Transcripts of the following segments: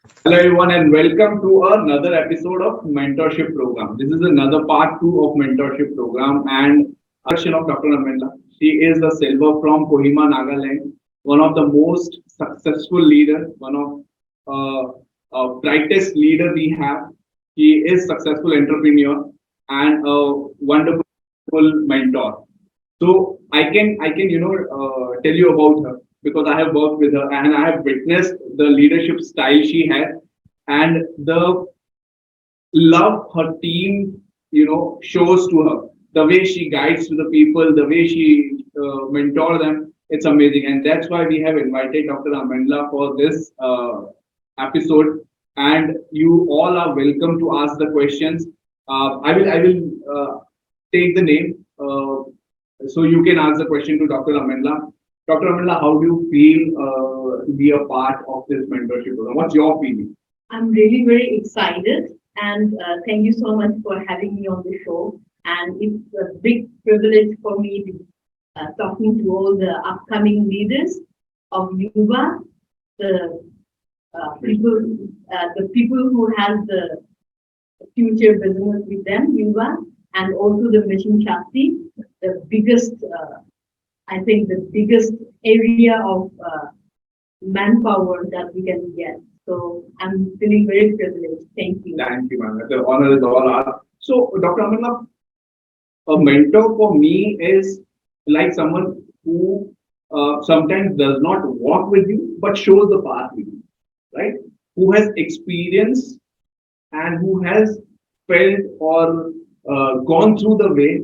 Hello everyone and welcome to another episode of Mentorship Program. This is another part 2 of Mentorship Program and introduction of Dr. Amenla. She is the silver from Kohima, Nagaland, one of the most successful leaders, one of brightest leader we have. She is successful entrepreneur and a wonderful mentor. So I can tell you about her because I have worked with her and I have witnessed the leadership style she has and the love her team shows to her, the way she guides to the people, the way she mentor them. It's amazing, and that's why we have invited Dr. Amenla for this episode. And you all are welcome to ask the questions. I will take the name. So you can ask the question to Dr. Amenla. Dr. Amenla, how do you feel to be a part of this mentorship program? What's your feeling? I'm really very excited and thank you so much for having me on the show. And it's a big privilege for me to talking to all the upcoming leaders of Yuva, the the people who has the future business with them, Yuva, and also the Mission Shakti, the biggest, I think, the biggest area of manpower that we can get. So I'm feeling very privileged. Thank you. Thank you, ma'am. The honor is all ours. So, Dr. Amenla, a mentor for me is like someone who sometimes does not walk with you but shows the path with you, right? Who has experience and who has felt or gone through the way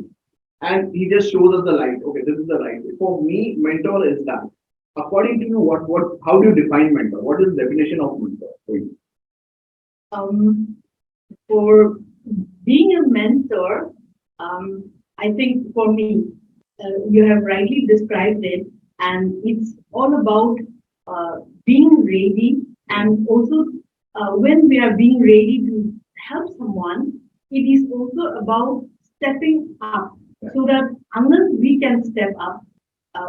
and he just shows us the light. Okay, this is the right way. For me, mentor is that. According to you, how do you define mentor? What is the definition of mentor for you? Um, for being a mentor, I think for me, you have rightly described it, and it's all about being ready, and also when we are being ready to help someone, it is also about stepping up, so that unless we can step up,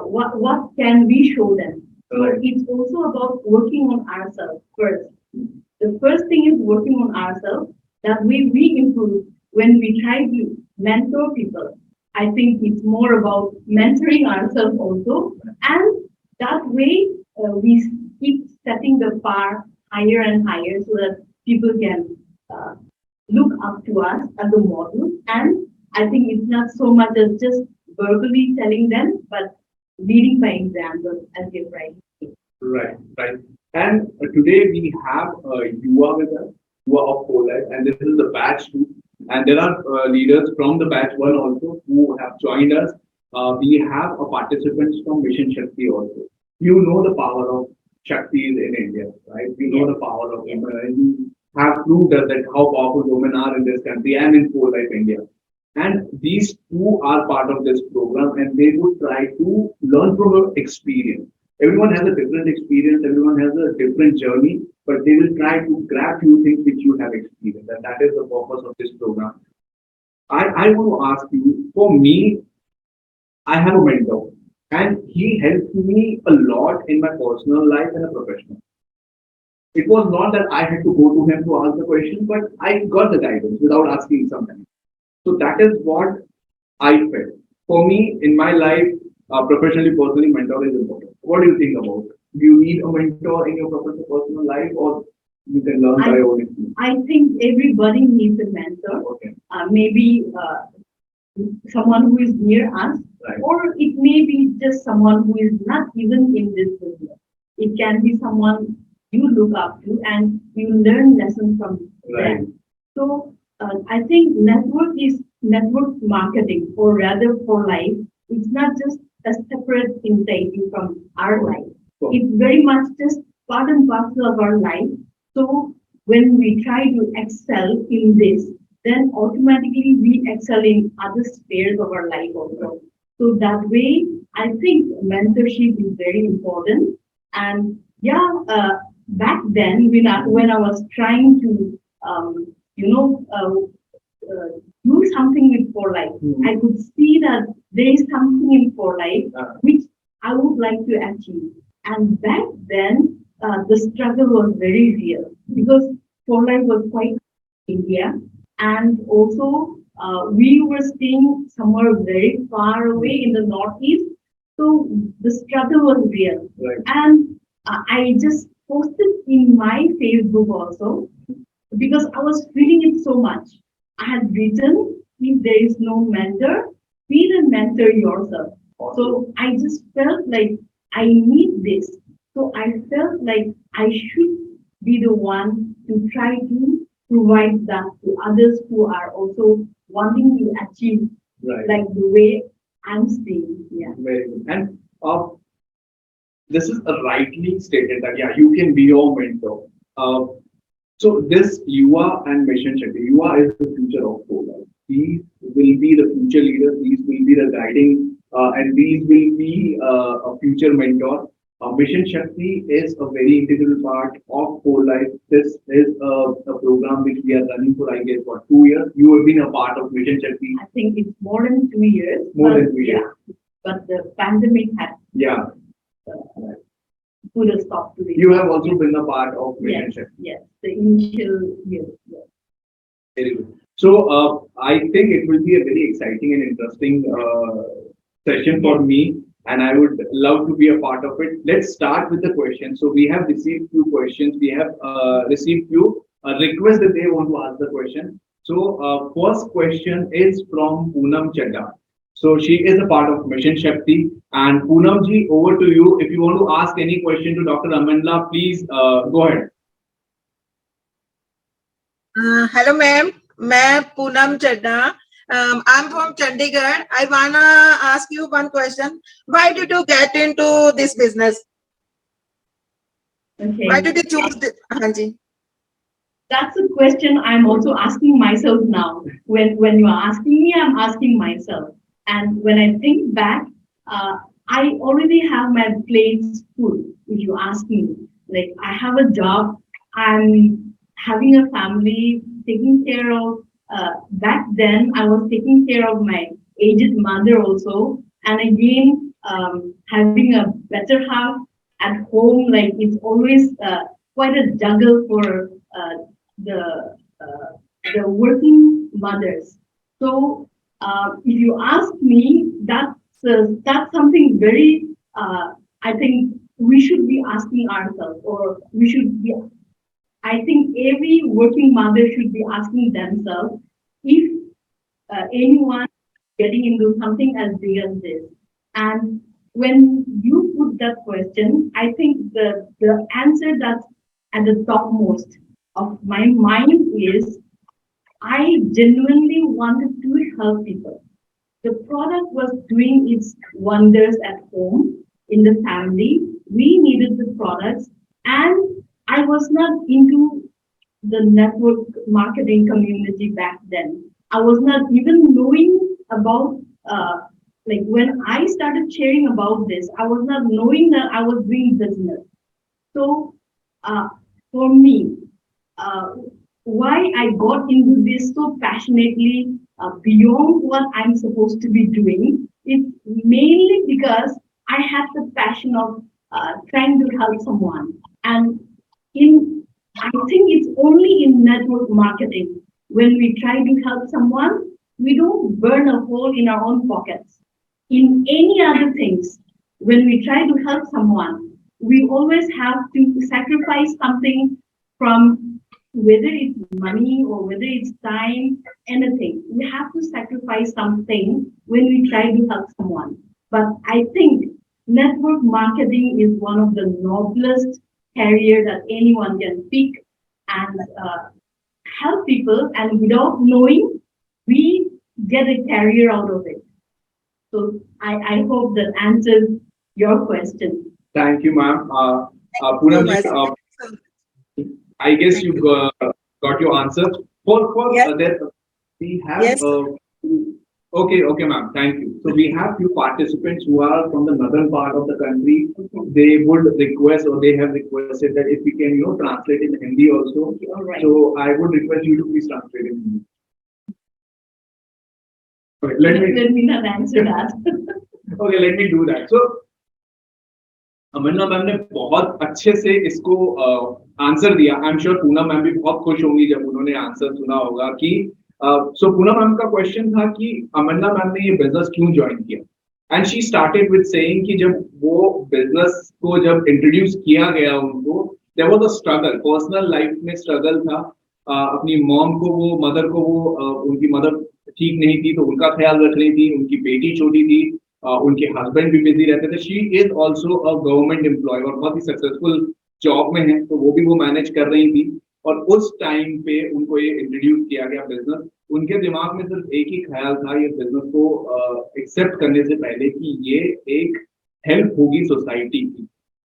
what can we show them? So Right. it's also about working on ourselves first. The first thing is working on ourselves. That way we improve when we try to mentor people. I think it's more about mentoring ourselves also. And that way we keep setting the bar higher and higher so that people can uh, look up to us as a model. And I think it's not so much as just verbally telling them, but leading by example, as you're right. Right, right. And today we have Yuva with us, Yuva of Polite, and this is the batch two. And there are leaders from the batch one also who have joined us. We have a participants from Mission Shakti also. You know the power of Shaktis in India, right? You know Yes, the power of yes. women, and you have proved us that how powerful women are in this country and in Pole Life India. And these two are part of this program, and they would try to learn from your experience. Everyone has a different experience, everyone has a different journey, but they will try to grab few things which you have experienced, and that is the purpose of this program. I want to ask you, for me, I have a mentor, and he helped me a lot in my personal life and a professional. It was not that I had to go to him to ask the question, but I got the guidance without asking sometimes. So that is what I felt. For me, in my life, professionally, personally, mentor is important. What do you think about it? Do you need a mentor in your professional personal life, or you can learn by I, your own experience? I think everybody needs a mentor. Okay, Maybe someone who is near us, right, or it may be just someone who is not even in this business. It can be someone you look up to and you learn lessons from right, them. So I think network is network marketing, or rather for life. It's not just a separate thing taken from our life. so, It's very much just part and parcel of our life. So when we try to excel in this, then automatically we excel in other spheres of our life also. So that way, I think mentorship is very important. And yeah, back then when I was trying to, you know, do something with for life, I could see that there is something in for life uh, which I would like to achieve. And back then, the struggle was very real because for life was quite India, and also we were staying somewhere very far away in the northeast, so the struggle was real. Right. And I just posted in my Facebook also because I was feeling it so much. I had written, if there is no mentor, be the mentor yourself. So I just felt like I need this. So I felt like I should be the one to try to provide that to others who are also wanting to achieve Right. like the way I'm saying. Yeah. Very good. And this is a rightly stated that yeah, you can be your mentor. Uh, so this Yuva and Mission Shetty, Yuva is the future of Polar. These will be the future leaders. These will be the guiding, and these will be a future mentor. Mission Shakti is a very integral part of Core Life. This is a program which we are running for, I guess, for 2 years. You have been a part of Mission Shakti. I think it's more than 2 years. More but than 2 years. Yeah, but the pandemic had Yeah. uh, put a stop to it. You have also been a part of Mission Yes, Shakti. yes, the initial years. Yes. Very good. So I think it will be a very exciting and interesting session for me, and I would love to be a part of it. Let's start with the questions. So we have received few questions. We have received few requests that they want to ask the question. So first question is from Poonam Chadda. So she is a part of Mission Shakti. And Poonam ji, over to you. If you want to ask any question to Dr. Amenla, please go ahead. Hello, ma'am. मैं पूनम चड्डा. I'm from Chandigarh. I wanna ask you one question. Why did you get into this business? Okay. Why did you choose this? हाँ जी. That's a question I'm also asking myself now. When you are asking me, I'm asking myself. And when I think back, I already have my plates full. If you ask me, like I have a job, I'm having a family, taking care of. Back then, I was taking care of my aged mother also, and again having a better half at home. Like it's always quite a juggle for the uh, the working mothers. So if you ask me, that's something very I think we should be asking ourselves, or we should be. I think every working mother should be asking themselves if anyone getting into something as big as this. And when you put that question, I think the answer that's at the topmost of my mind is I genuinely wanted to help people. The product was doing its wonders at home, in the family. We needed the products, and I was not into the network marketing community back then. I was not even knowing about, like when I started sharing about this, I was not knowing that I was doing business. So uh, for me, uh, why I got into this so passionately beyond what I'm supposed to be doing is mainly because I had the passion of trying to help someone. And in, I think it's only in network marketing when we try to help someone, we don't burn a hole in our own pockets. In any other things, when we try to help someone, we always have to sacrifice something from whether it's money or whether it's time, anything. We have to sacrifice something when we try to help someone. But I think network marketing is one of the noblest career that anyone can pick and help people. And without knowing, we get a career out of it. So I hope that answers your question. Thank you, ma'am. Thank you Poonam ji, so much. I guess Thank you you. got your answer. For Yes. that, we have Yes. okay, ma'am. Thank you. So we have few participants who are from the northern part of the country. They would request, or they have requested that if we can, translate in Hindi also. All right. So I would request you to please translate in Hindi. Okay, let me Let me not answer that. okay, let me do that. So Amanna ma'am ने बहुत अच्छे से इसको answer दिया. I am sure Poonam ma'am भी बहुत खुश होंगी जब उन्होंने आंसर सुना होगा कि सो पूनम मैम का क्वेश्चन था कि अमन्ना मैम ने ये बिजनेस क्यों ज्वाइन किया. And she started with saying कि जब वो बिजनेस को जब इंट्रोड्यूस किया गया उनको, there was a struggle, personal life में स्ट्रगल था. अपनी मॉम को वो मदर को वो उनकी मदर ठीक नहीं थी तो उनका ख्याल रख रही थी, उनकी बेटी छोटी थी, उनके हस्बैंड भी बिजी रहते थे. She is also a government employee और बहुत ही सक्सेसफुल जॉब में है, तो वो भी वो मैनेज कर रही थी. और उस टाइम पे उनको ये इंट्रोड्यूस किया गया बिजनेस. उनके दिमाग में सिर्फ एक ही ख्याल था ये बिजनेस को एक्सेप्ट करने से पहले कि ये एक हेल्प होगी सोसाइटी की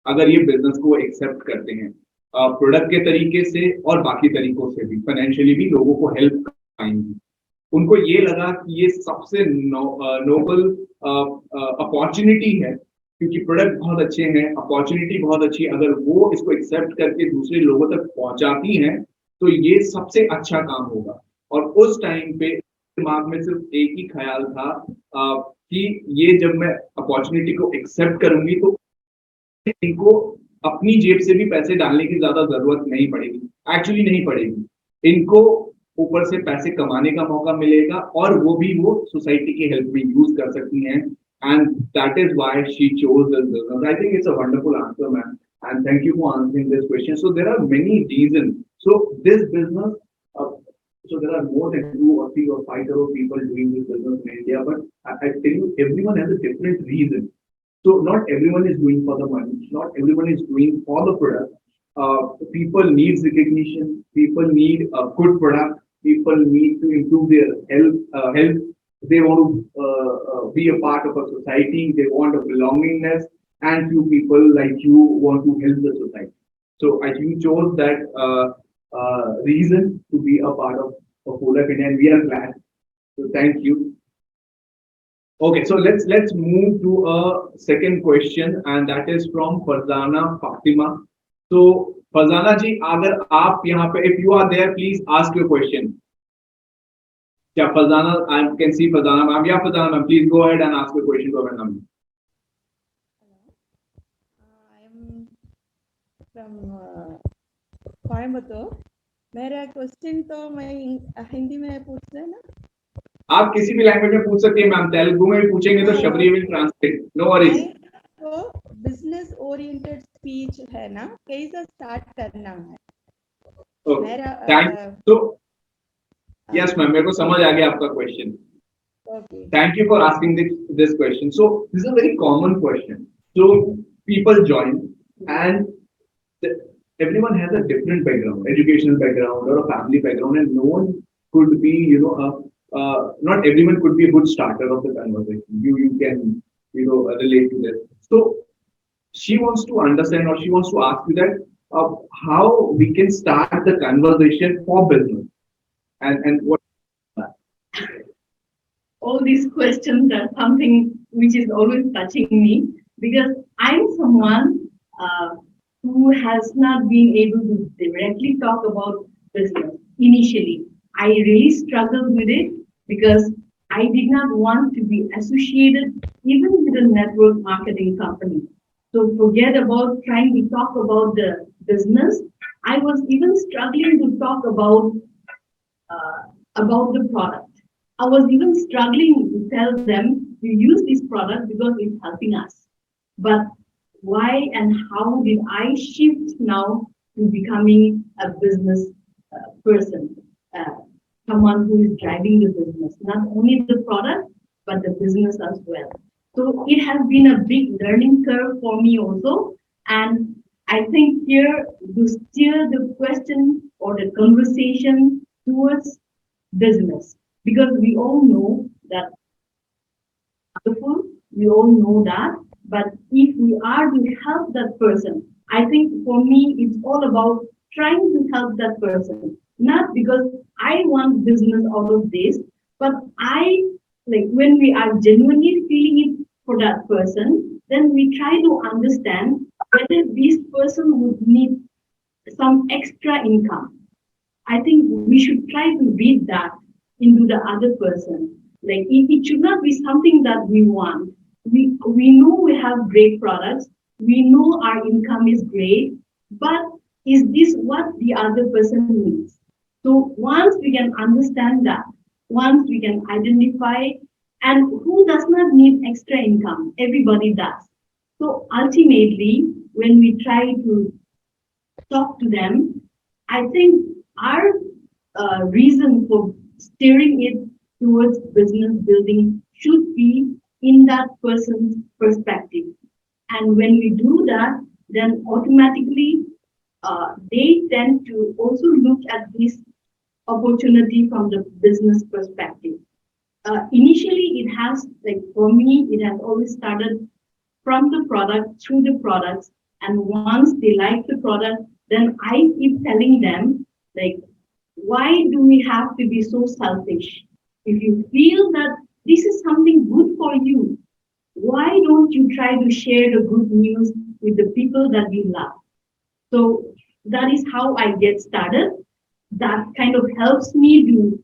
अगर ये बिजनेस को एक्सेप्ट करते हैं, प्रोडक्ट के तरीके से और बाकी तरीकों से भी, फाइनेंशियली भी लोगों को हेल्प आएंगी. उनको ये लगा कि ये सबसे नोबल अपॉर्चुनिटी है क्योंकि प्रोडक्ट बहुत अच्छे हैं, अपॉर्चुनिटी बहुत अच्छी है. अगर वो इसको एक्सेप्ट करके दूसरे लोगों तक पहुंचाती हैं तो ये सबसे अच्छा काम होगा. और उस टाइम पे दिमाग में सिर्फ एक ही ख्याल था कि ये जब मैं अपॉर्चुनिटी को एक्सेप्ट करूंगी तो इनको अपनी जेब से भी पैसे डालने की ज्यादा जरूरत नहीं पड़ेगी, एक्चुअली नहीं पड़ेगी. इनको ऊपर से पैसे कमाने का मौका मिलेगा और वो भी वो सोसाइटी की हेल्प में यूज कर सकती हैं. And that is why she chose this business. I think it's a wonderful answer ma'am and thank you for answering this question. So there are many reason. So this business, so there are more than 2 or 3 or 5 crore people doing this business in India, but I tell you, everyone has a different reason. So not everyone is doing for the money. Not everyone is doing for the product. People need recognition. People need a good product. People need to improve their health. They want to be a part of a society. They want a belongingness. And few people like you want to help the society. So I think you chose that reason to be a part of Whole Life India, and we are glad. So thank you. Okay, so let's move to a second question, and that is from Farzana Fatima. So Farzana ji, अगर आप यहाँ पे, if you are there, please ask your question. Yeah, Farzana, I can see Farzana ma'am. Yeah, Farzana ma'am, please go ahead and ask your question to our ma'am. I am from Coimbatore. मेरा question तो मैं हिंदी में पूछ रहे ना. आप किसी भी लैंग्वेज में पूछ सकते हैं मैम. तेलुगु में भी पूछेंगे तो Shabari will translate. No worries. तो बिजनेस ओरिएंटेड स्पीच है ना, कैसे स्टार्ट करना है. मेरा तो यस मैम, मेरे को समझ आ गया आपका question. Thank you for asking this question. So this is a very common question. So people join and everyone has a different background, educational background or a family background, and no one could be, not everyone could be a good starter of the conversation. You can, relate to this. So she wants to understand, or she wants to ask you that how we can start the conversation for business, and what. All these questions are something which is always touching me because I'm someone who has not been able to directly talk about business initially. I really struggled with it because I did not want to be associated even with a network marketing company. So forget about trying to talk about the business. I was even struggling to talk about the product. I was even struggling to tell them to use this product because it's helping us. But why and how did I shift now to becoming a business person? Someone who is driving the business, not only the product, but the business as well. So it has been a big learning curve for me also. And I think here to steer the question or the conversation towards business. Because we all know that wonderful, we all know that, but if we are to help that person, I think for me it's all about trying to help that person. Not because I want business out of this, but when we are genuinely feeling it for that person, then we try to understand whether this person would need some extra income. I think we should try to read that into the other person. It should not be something that we want. We know we have great products. we know our income is great, but is this what the other person needs? So once we can understand that, once we can identify, and who does not need extra income? Everybody does. So ultimately, when we try to talk to them, I think our reason for steering it towards business building should be in that person's perspective. And when we do that, then automatically they tend to also look at this opportunity from the business perspective. Initially, it has, like for me, it has always started from the product through the products. And once they like the product, then I keep telling them, like, why do we have to be so selfish? If you feel that this is something good for you, why don't you try to share the good news with the people that we love? So that is how I get started. That kind of helps me to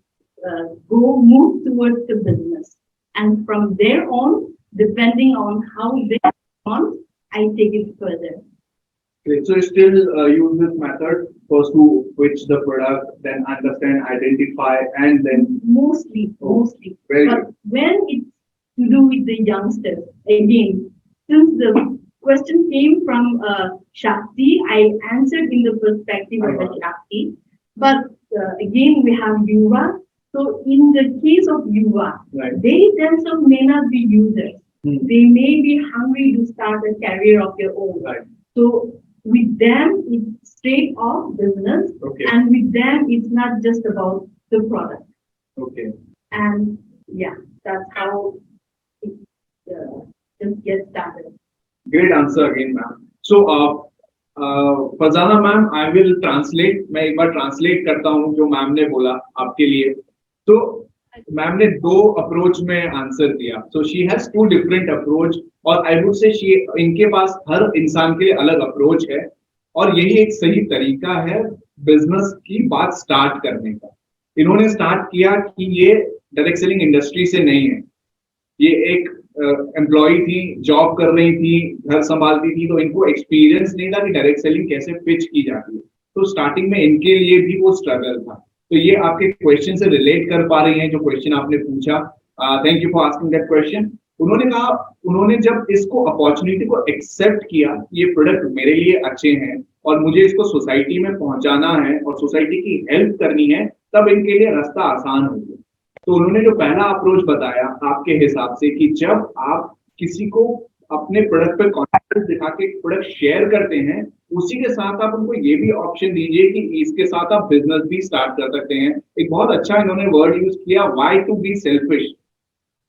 move towards the business. And from there on, depending on how they want, I take it further. Great. So you still use this method first to pitch the product, then understand, identify, and then Mostly. very But good. when it's to do with the youngsters, again, since the question came from Shakti, I answered in the perspective of a Shakti. But again, we have Yuva. So in the case of Yuva, Right. they themselves may not be users. Hmm. They may be hungry to start a career of their own. Right. So with them, it's straight off business. Okay. And with them, it's not just about the product. Okay. And yeah, that's how it just gets started. Great answer again, ma'am. So, Farzana ma'am, I will translate, मैं एक बार translate करता हूँ जो ma'am ने बोला आपके लिए. तो मैम ने दो अप्रोच में आंसर दिया. So she has two different approach, और आई वुड से शी, इनके पास हर इंसान के लिए अलग अप्रोच है, और यही एक सही तरीका है बिजनेस की बात स्टार्ट करने का. इन्होंने स्टार्ट किया कि ये डायरेक्ट सेलिंग इंडस्ट्री से नहीं है, ये एक एम्प्लॉय थी, जॉब कर रही थी, घर संभालती थी, तो इनको एक्सपीरियंस नहीं था कि डायरेक्ट सेलिंग कैसे पिच की जाती है. तो स्टार्टिंग में इनके लिए भी वो स्ट्रगल था. तो ये आपके क्वेश्चन से रिलेट कर पा रही हैं जो क्वेश्चन आपने पूछा. Thank you for asking that question. उन्होंने कहा, उन्होंने जब इसको अपॉर्चुनिटी को एक्सेप्ट किया, ये प्रोडक्ट मेरे लिए अच्छे हैं और मुझे इसको सोसाइटी में पहुंचाना है और सोसाइटी की हेल्प करनी है, तब इनके लिए रास्ता आसान हो गया. तो उन्होंने जो पहला अप्रोच बताया आपके हिसाब से कि जब आप किसी को अपने प्रोडक्ट पे कॉन्फिडेंस दिखा के प्रोडक्ट शेयर करते हैं, उसी के साथ आप उनको ये भी ऑप्शन दीजिए कि इसके साथ आप बिजनेस भी स्टार्ट कर सकते हैं. एक बहुत अच्छा इन्होंने वर्ड यूज किया, व्हाई टू बी सेल्फिश.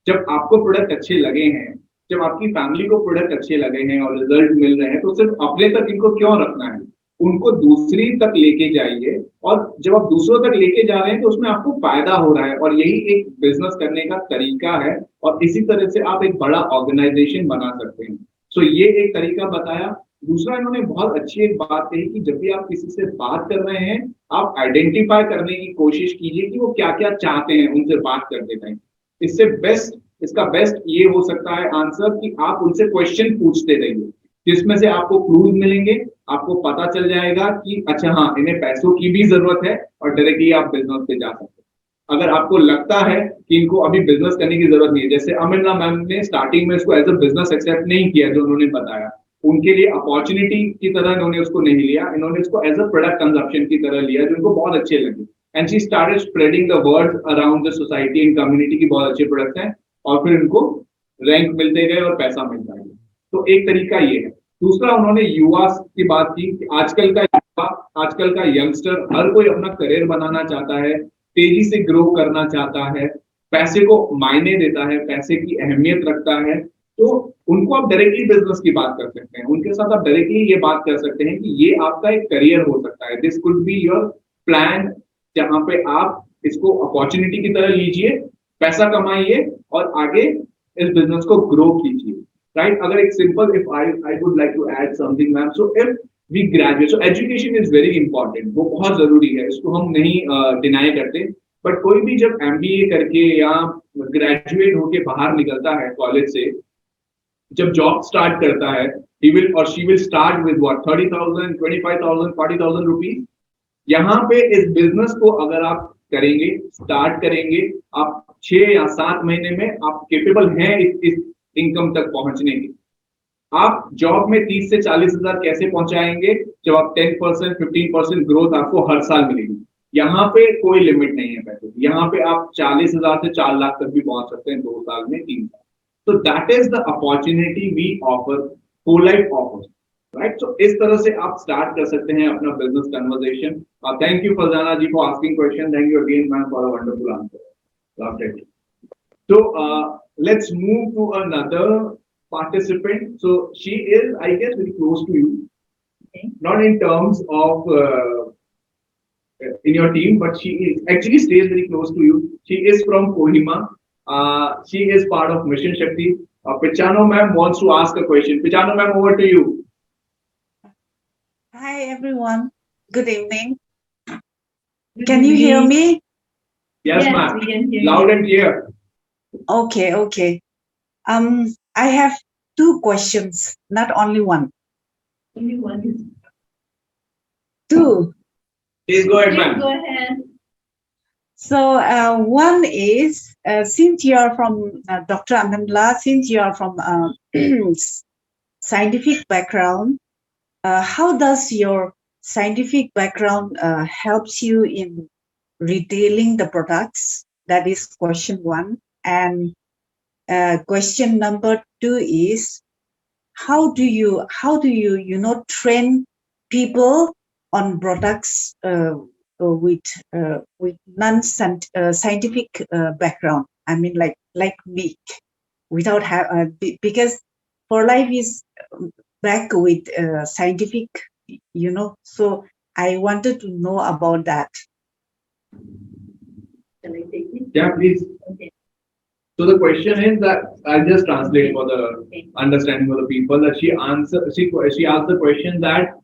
जब आपको प्रोडक्ट अच्छे लगे हैं, जब आपकी फैमिली को प्रोडक्ट अच्छे लगे हैं और रिजल्ट मिल रहे हैं, तो सिर्फ अपने तक इनको क्यों रखना है, उनको दूसरी तक लेके जाइए. और जब आप दूसरों तक लेके जा रहे हैं तो उसमें आपको फायदा हो रहा है, और यही एक बिजनेस करने का तरीका है, और इसी तरह से आप एक बड़ा ऑर्गेनाइजेशन बना सकते हैं. सो ये एक तरीका बताया. दूसरा, इन्होंने बहुत अच्छी एक बात कही कि जब भी आप किसी से बात कर रहे हैं, आप आइडेंटिफाई करने की कोशिश कीजिए कि वो क्या क्या चाहते हैं उनसे बात करते टाइम. इससे बेस्ट, इसका बेस्ट ये हो सकता है आंसर कि आप उनसे क्वेश्चन पूछते रहिए, जिसमें से आपको क्लूज मिलेंगे, आपको पता चल जाएगा कि अच्छा हाँ, इन्हें पैसों की भी जरूरत है और डायरेक्टली आप बिजनेस पे जा सकते हैं. अगर आपको लगता है कि इनको अभी बिजनेस करने की जरूरत नहीं है, जैसे अमेला मैम ने स्टार्टिंग में इसको एज अ बिजनेस एक्सेप्ट नहीं किया, जो उन्होंने बताया, उनके लिए अपॉर्चुनिटी की तरह इन्होंने उसको नहीं लिया, इन्होंने इसको एज अ प्रोडक्ट कंजप्शन की तरह लिया, जो उनको बहुत अच्छे लगे. And she started spreading the word around the society and community की बहुत अच्छे प्रोडक्ट हैं, और फिर इनको रैंक मिलते गए और पैसा मिलता गया. तो एक तरीका ये है. दूसरा, उन्होंने युवा की बात की कि आजकल का युवा, आजकल का यंगस्टर, हर कोई अपना करियर बनाना चाहता है, तेजी से ग्रो करना चाहता है, पैसे को मायने देता है, पैसे की अहमियत रखता है. तो उनको आप डायरेक्टली बिजनेस की बात कर सकते हैं, उनके साथ आप डायरेक्टली ये बात कर सकते हैं कि ये आपका एक करियर हो सकता है. This could be your plan, जहां पे आप इसको अपॉर्चुनिटी की तरह लीजिए, पैसा कमाइए और आगे इस बिजनेस को ग्रो कीजिए. राइट? अगर एक simple, if I would like to add something ma'am, so if we graduate, so education is very important, वो बहुत जरूरी है, इसको हम नहीं डिनाई करते. बट कोई भी जब MBA करके या ग्रेजुएट होके बाहर निकलता है कॉलेज से, जब जॉब स्टार्ट करता है, he will or she will start with what 30,000, 25,000, 40,000 rupees. यहाँ पे इस बिजनेस को अगर आप करेंगे, स्टार्ट करेंगे, आप 6 या 7 महीने में आप केपेबल हैं इस इनकम तक पहुंचने की। आप जॉब में 30 से 40 हजार कैसे पहुंचाएंगे जब आप 10%, 15% ग्रोथ आपको हर साल मिलेगी। यहाँ पे कोई लिमिट नहीं है पैसे की। यहाँ पे आप 40,000 से 4 लाख तक भी पहुंच सकते हैं 2 साल में, 3 साल। तो that is the opportunity we offer, whole life offer, right. So इस तरह से आप स्टार्ट कर सकते हैं अपना business conversation. Thank you Farzana ji for asking question, thank you again ma'am for a wonderful answer, loved it. So let's move to another participant. So she is, I guess, very close to you, Okay. not in terms of in your team, but she is actually stays very close to you. She is from Kohima. She is part of Mission Shakti. Pichano ma'am wants to ask a question. Pichano ma'am, over to you. Hi everyone. Good evening. Good Can you hear evening. me? Yes, Yes, ma'am. we can hear Loud you. and clear. Okay. I have 2 questions, not only one. Only one is. 2. Please go ahead, Please ma'am. go ahead. So one is since you are from Dr. Amenla, since you are from scientific background, how does your scientific background helps you in retailing the products? That is question 1. And question number 2 is how do you train people on products with scientific background? I mean, like me, without because for life is back with scientific, So I wanted to know about that. Shall I take it? Yeah, please. Okay. So the question is that I'll just translate for the Okay. understanding of the people that she asked the question that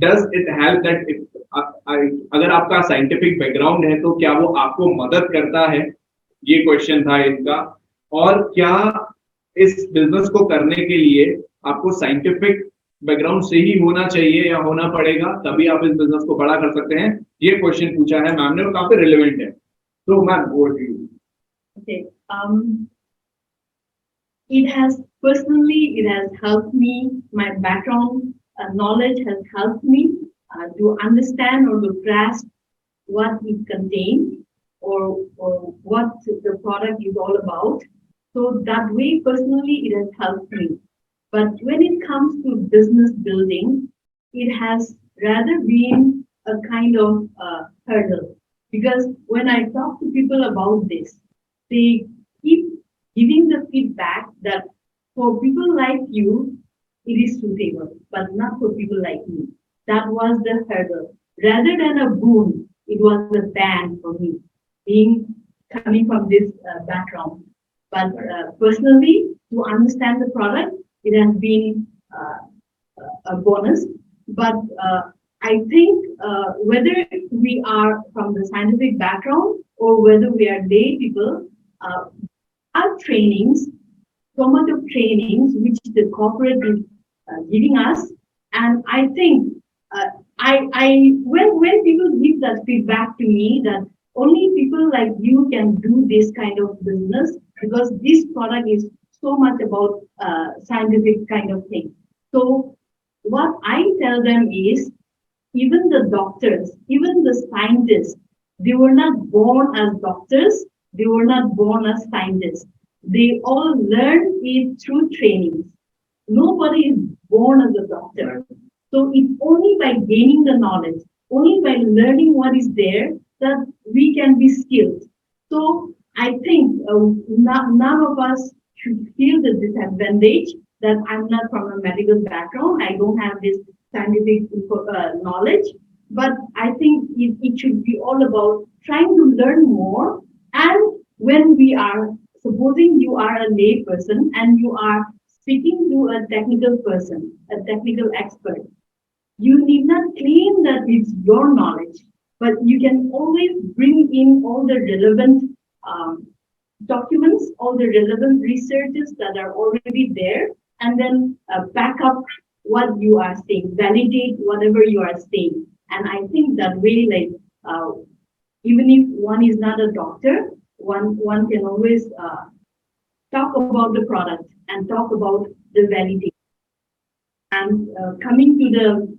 does it help that if अगर आपका scientific background है तो क्या वो आपको मदद करता है, ये क्वेश्चन था इनका। और क्या इस बिजनेस को करने के लिए आपको साइंटिफिक बैकग्राउंड से ही होना चाहिए या होना पड़ेगा तभी आप इस बिजनेस को बड़ा कर सकते हैं, ये क्वेश्चन पूछा है मैम ने और काफी रिलेवेंट है। तो ma'am over to you. Okay. It has helped me. My background knowledge has helped me to understand or to grasp what it contains or what the product is all about. So that way, personally, it has helped me. But when it comes to business building, it has rather been a kind of hurdle, because when I talk to people about this, they keep giving the feedback that for people like you, it is suitable, but not for people like me. That was the hurdle. Rather than a boon, it was a ban for me, coming from this background. But personally, to understand the product, it has been a bonus. But I think whether we are from the scientific background or whether we are lay people, our trainings, so much of trainings which the corporate is giving us, and I think when people give that feedback to me that only people like you can do this kind of business because this product is so much about scientific kind of thing. So what I tell them is, even the doctors, even the scientists, they were not born as doctors, they were not born as scientists. They all learned it through trainings. Nobody is born as a doctor. So it's only by gaining the knowledge, only by learning what is there, that we can be skilled. So I think none of us should feel the disadvantage that I'm not from a medical background, I don't have this scientific knowledge, but I think it should be all about trying to learn more. And when we are, supposing you are a lay person and you are speaking to a technical person, a technical expert, you need not claim that it's your knowledge, but you can always bring in all the relevant documents all the relevant researches that are already there, and then back up what you are saying, validate whatever you are saying. And I think that way, like, even if one is not a doctor, one can always talk about the product and talk about the validation. And coming to the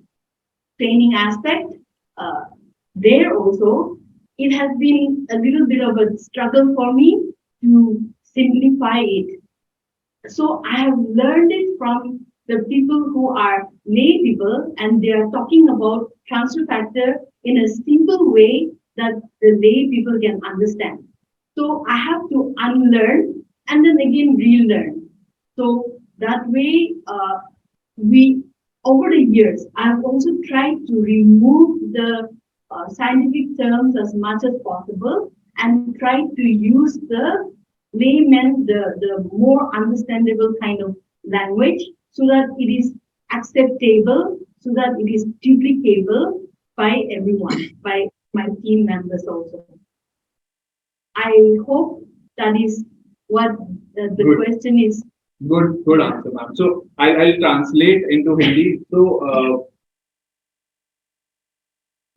training aspect, uh, there also, it has been a little bit of a struggle for me to simplify it. So I have learned it from the people who are lay people, and they are talking about transfer factor in a simple way that the lay people can understand. So I have to unlearn and then again relearn. So that way, we over the years, I've also tried to remove the scientific terms as much as possible and try to use the layman, the more understandable kind of language so that it is acceptable, so that it is duplicable by everyone, by my team members also. I hope that is what the Good. question is. Good answer, ma'am. So I'll translate into Hindi. So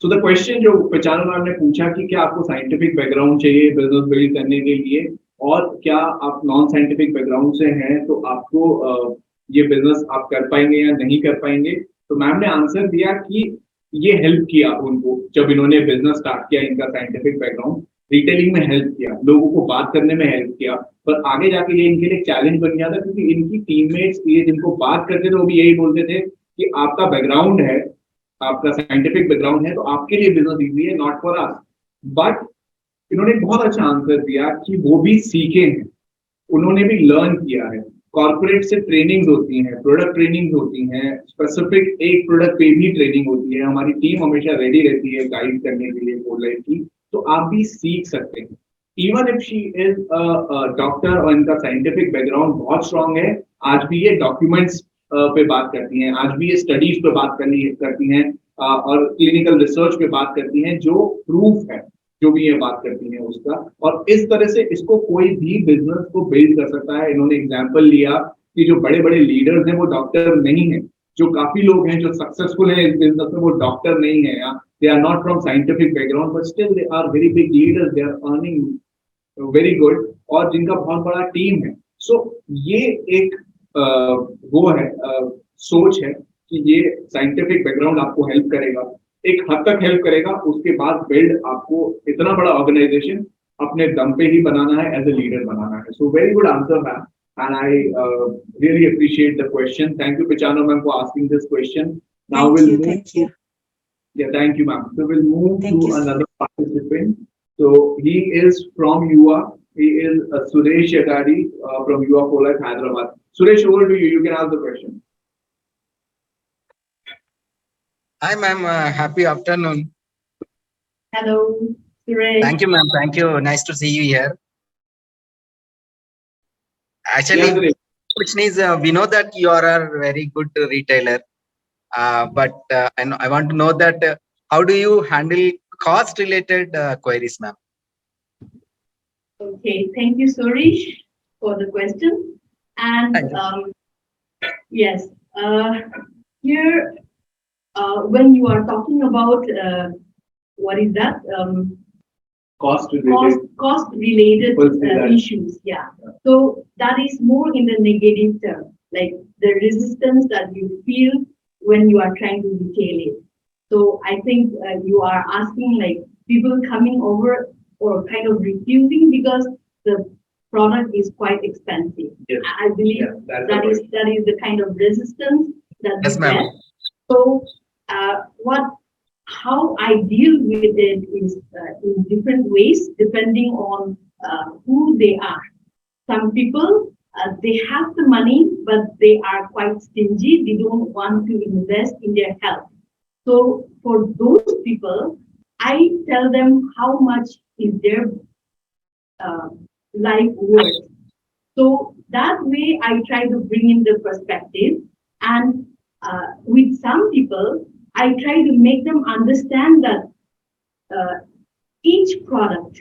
the question जो पहचानो ma'am ने पूछा कि क्या आपको scientific background चाहिए business build करने के लिए, और क्या आप नॉन साइंटिफिक बैकग्राउंड से हैं तो आपको ये बिजनेस आप कर पाएंगे या नहीं कर पाएंगे. तो मैम ने आंसर दिया कि ये हेल्प किया उनको जब इन्होंने बिजनेस स्टार्ट किया, इनका साइंटिफिक बैकग्राउंड रिटेलिंग में हेल्प किया, लोगों को बात करने में हेल्प किया, पर आगे जाके ये इनके लिए चैलेंज बन गया था क्योंकि इनकी टीममेट्स ये जिनको बात करते थे वो भी यही बोलते थे कि आपका बैकग्राउंड है, आपका साइंटिफिक बैकग्राउंड है तो आपके लिए बिजनेस इजी है, नॉट फॉर अस. बट इन्होंने बहुत अच्छा आंसर दिया कि वो भी सीखे हैं, उन्होंने भी लर्न किया है. कॉर्पोरेट से ट्रेनिंग्स होती हैं, प्रोडक्ट ट्रेनिंग्स होती हैं, स्पेसिफिक एक प्रोडक्ट पे भी ट्रेनिंग होती है. हमारी टीम हमेशा रेडी रहती है गाइड करने के लिए कोड लाइफ की, तो आप भी सीख सकते हैं. Even if she is doctor और इनका साइंटिफिक बैकग्राउंड बहुत स्ट्रांग है, आज भी ये डॉक्यूमेंट्स पे बात करती हैं, आज भी ये स्टडीज पे बात करती हैं और क्लिनिकल रिसर्च पे बात करती हैं जो प्रूफ है जो भी ये बात करती हैं उसका. और इस तरह से इसको कोई भी बिजनेस को बिल्ड कर सकता है. इन्होंने एग्जांपल लिया कि जो बड़े बड़े लीडर्स हैं वो डॉक्टर नहीं है, जो काफी लोग हैं जो सक्सेसफुल हैं इस बिजनेस में वो डॉक्टर नहीं है, they are not from scientific background but still they are very big leaders, they are earning very good और जिनका बहुत बड़ा टीम है. सो ये एक वो है सोच है कि ये साइंटिफिक बैकग्राउंड आपको हेल्प करेगा, एक हद तक हेल्प करेगा, उसके बाद बिल्ड आपको इतना बड़ा ऑर्गेनाइजेशन अपने दम पे ही बनाना है, एज ए लीडर बनाना है. So very good answer ma'am, and I really appreciate the question. Thank you, Pichano ma'am, for asking this question. Now Thank you. Yeah, thank you, ma'am. So we'll move Thank to you. another participant. So he is from UA. He is Suresh Yagadi from UA Life, Hyderabad. Suresh, over to you. You can ask the question. Hi, ma'am. Happy afternoon. Hello, Suresh. Thank you, ma'am. Thank you. Nice to see you here. Actually, Yeah, Suresh. question is, we know that you are a very good retailer, but and I want to know that how do you handle cost-related queries, ma'am? Okay, thank you, Suresh, for the question. And Thank you. yes, here, when you are talking about what is that? Cost related. Cost related That. issues. Yeah. So that is more in the negative term, like the resistance that you feel when you are trying to retail it. So I think you are asking like people coming over or kind of refusing because the product is quite expensive. Yes. I believe Yeah, that is the kind of resistance that Yes, you ma'am. get. So how I deal with it is in different ways depending on who they are. Some people they have the money but they are quite stingy. They don't want to invest in their health. So for those people, I tell them how much is their life worth. So that way I try to bring in the perspective, and with some people, I try to make them understand that each product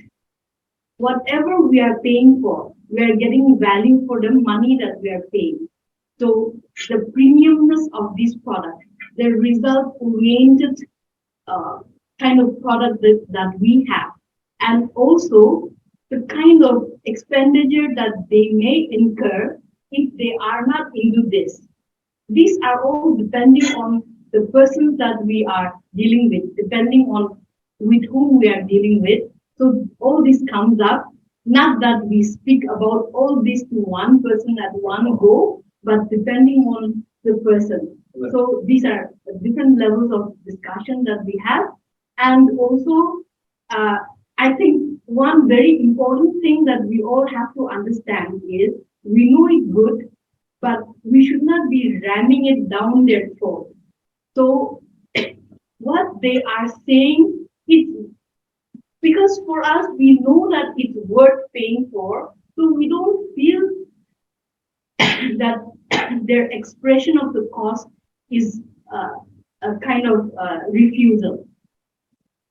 whatever we are paying for, we are getting value for the money that we are paying. So the premiumness of this product, the result oriented kind of product that we have, and also the kind of expenditure that they may incur if they are not into this. These are all depending on the persons that we are dealing with, depending on with whom we are dealing with. So all this comes up, not that we speak about all this to one person at one go, but depending on the person. So these are different levels of discussion that we have. And also, uh, I think one very important thing that we all have to understand is we know it's good, but we should not be ramming it down their throat. So what they are saying is because for us, we know that it's worth paying for, so we don't feel that their expression of the cost is a kind of refusal.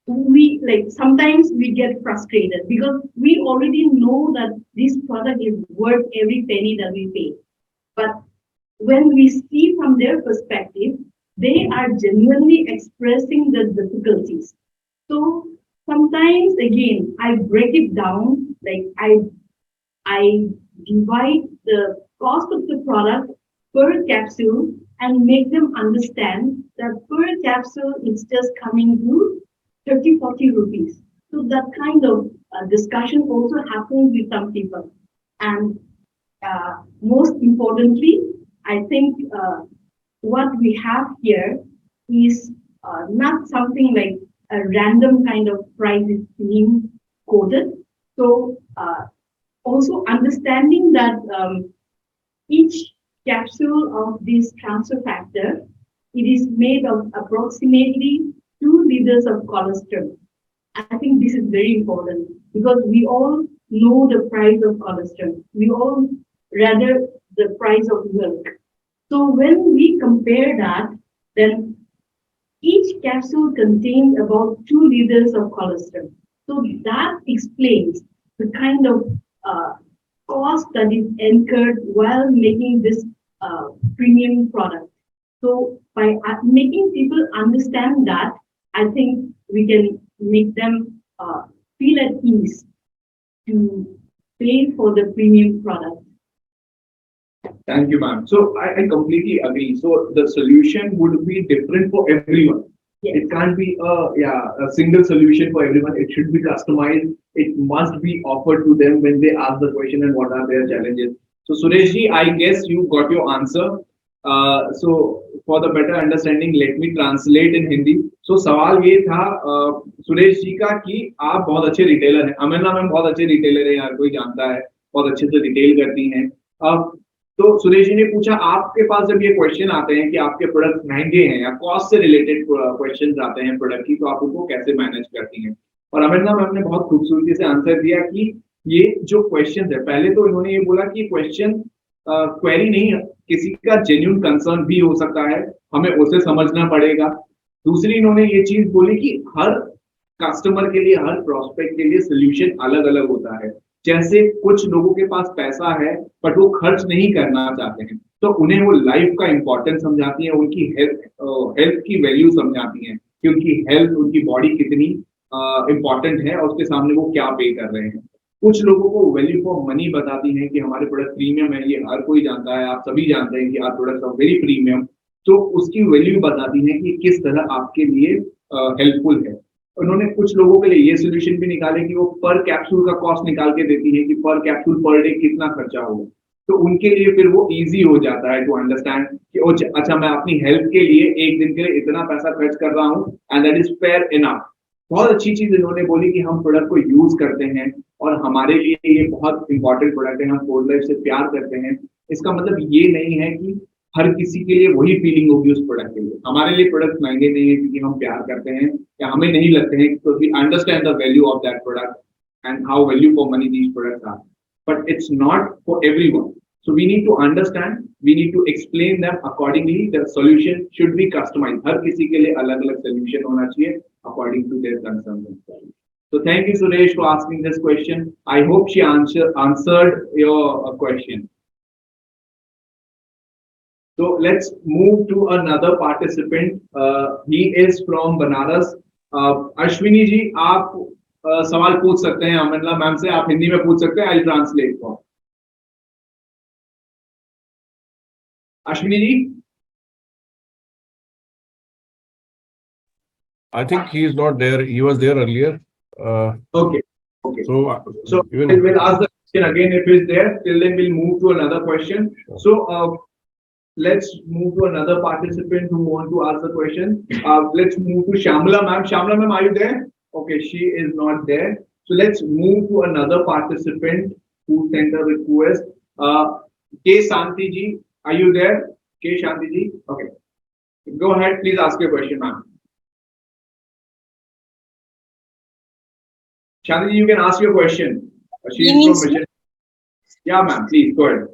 We like sometimes we get frustrated because we already know that this product is worth every penny that we pay. But when we see from their perspective, they are genuinely expressing the difficulties. So sometimes again, I break it down, like I divide the cost of the product per capsule and make them understand that per capsule it's just coming to 30, 40 rupees. So that kind of discussion also happens with some people. And most importantly, I think what we have here is not something like a random kind of price is being quoted. So also understanding that each capsule of this transfer factor, it is made of approximately 2 liters of cholesterol. I think this is very important because we all know the price of cholesterol. We all rather the price of milk. So when we compare that, then each capsule contains about 2 liters of cholesterol. So that explains the kind of cost that is incurred while making this premium product. So by making people understand that, I think we can make them feel at ease to pay for the premium product. Thank you, ma'am. So I completely agree. So the solution would be different for everyone. Yes. It can't be a single solution for everyone. It should be customized. It must be offered to them when they ask the question and what are their challenges. So Sureshji, I guess you got your answer. So for the better understanding, let me translate in Hindi. So सवाल ये था सुरेश जी का कि आप बहुत अच्छे retailer हैं, अमेला ma'am बहुत अच्छे रिटेलर हैं, यार कोई जानता है, बहुत अच्छे से रिटेल करती हैं. तो सुरेश जी ने पूछा आपके पास जब ये क्वेश्चन आते हैं कि आपके प्रोडक्ट महंगे हैं या कॉस्ट से रिलेटेड क्वेश्चन आते हैं प्रोडक्ट की, तो आप उनको कैसे मैनेज करती हैं. और अमेला मैम ने बहुत खूबसूरती से आंसर दिया कि ये जो क्वेश्चन है, पहले तो इन्होंने ये बोला कि क्वेश्चन क्वेरी नहीं है, किसी का जेन्युइन कंसर्न भी हो सकता है, हमें उसे समझना पड़ेगा. दूसरी इन्होंने ये चीज बोली कि हर कस्टमर के लिए, हर प्रोस्पेक्ट के लिए सोल्यूशन अलग अलग होता है. जैसे कुछ लोगों के पास पैसा है बट वो खर्च नहीं करना चाहते हैं, तो उन्हें वो लाइफ का इंपॉर्टेंस समझाती है, उनकी हेल्थ की वैल्यू समझाती हैं कि उनकी हेल्थ, उनकी बॉडी कितनी इंपॉर्टेंट है और उसके सामने वो क्या पे कर रहे हैं. कुछ लोगों को वैल्यू फॉर मनी बताती हैं कि हमारे प्रोडक्ट प्रीमियम है, ये हर कोई जानता है, आप सभी जानते हैं कि our products are very premium. तो उसकी वैल्यू बताती है कि किस तरह आपके लिए हेल्पफुल है. उन्होंने कुछ लोगों के लिए ये सोल्यूशन भी निकाले कि वो पर कैप्सूल का कॉस्ट निकाल के देती है कि पर कैप्सूल पर डे कितना खर्चा होगा. तो उनके लिए फिर वो इजी हो जाता है टू अंडरस्टैंड कि अच्छा मैं अपनी हेल्थ के लिए एक दिन के लिए इतना पैसा खर्च कर रहा हूँ and that is fair enough. बहुत अच्छी चीज इन्होंने बोली कि हम प्रोडक्ट को यूज करते हैं और हमारे लिए ये बहुत इंपॉर्टेंट प्रोडक्ट है, हम फोर्ड लाइफ से प्यार करते हैं. इसका मतलब ये नहीं है कि हर किसी के लिए वही फीलिंग होगी उस प्रोडक्ट के लिए. हमारे लिए प्रोडक्ट महंगे नहीं है क्योंकि हम प्यार करते हैं या हमें नहीं लगते हैं, तो we understand the value of that product and how value for money these products are. But it's not for everyone. So we need to understand, we need to explain them accordingly. The solution should be customized. हर किसी के लिए अलग अलग solution होना चाहिए according to their concerns. So thank you, Suresh, for asking this question. I hope she answered your question. So let's move to another participant. He is from Banaras. Ashwini ji, आप सवाल पूछ सकते हैं अमनला ma'am से. आप हिंदी में पूछ सकते हैं. I'll translate for. Ashwini ji. I think he is not there. He was there earlier. Okay. Okay. So, So even we'll ask the question again if he's there. Till then, we'll move to another question. So let's move to another participant who want to ask the question. Let's move to Shamla ma'am. Shamla ma'am, are you there? Okay, she is not there. So let's move to another participant who sent a request. K. Shanti ji, are you there? K. Shanti ji. Okay. Go ahead. Please ask your question, ma'am. Shanti ji, you can ask your question. She is from Mission. Yeah, ma'am. Please go ahead.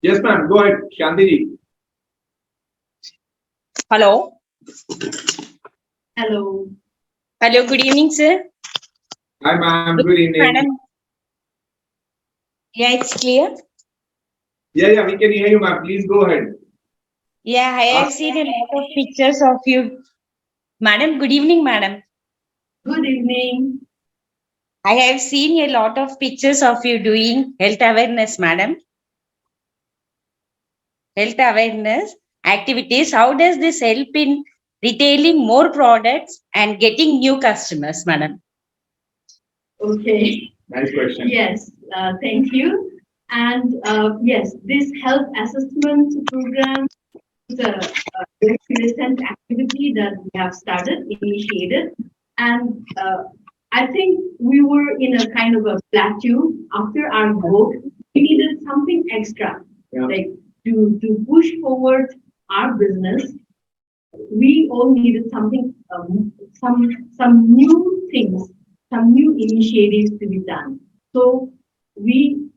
Yes, ma'am. Go ahead, Shanti ji. Hello. Hello. Hello. Good evening, sir. Hi, ma'am. Good evening. Madam. Yeah, it's clear. Yeah, we can hear you, ma'am. Please go ahead. Yeah, I have seen a lot of pictures of you. Madam, good evening, madam. Good evening. I have seen a lot of pictures of you doing health awareness, madam. Health awareness activities. How does this help in retailing more products and getting new customers, madam? Okay. Nice question. Yes, thank you. And yes, this health assessment program is a very recent activity that we have initiated. And I think we were in a kind of a plateau after our growth. We needed something extra, like to push forward our business. We all needed something, some new things, some new initiatives to be done. So we